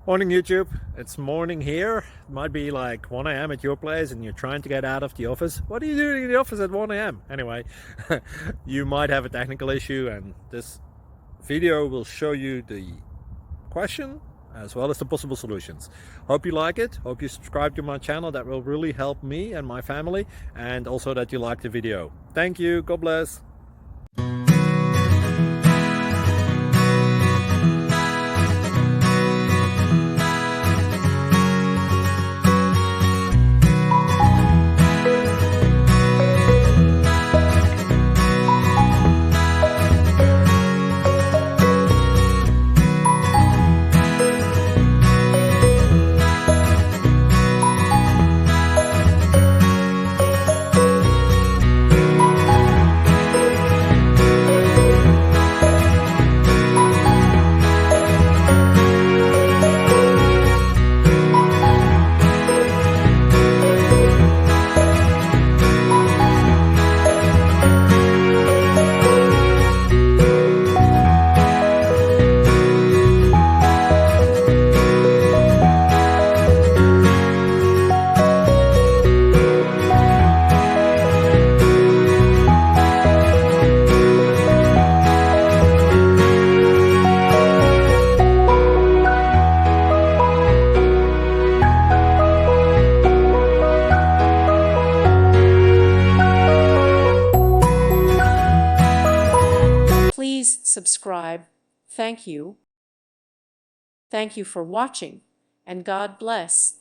Morning YouTube, it's morning here. It might be like 1 a.m. at your place and you're trying to get out of the office. What are you doing in the office at 1 a.m.? Anyway, you might have a technical issue and this video will show you the question as well as the possible solutions. Hope you like it, hope you subscribe to my channel. That will really help me and my family, and also that you like the video. Thank you, God bless. Please subscribe. Thank you. Thank you for watching, and God bless.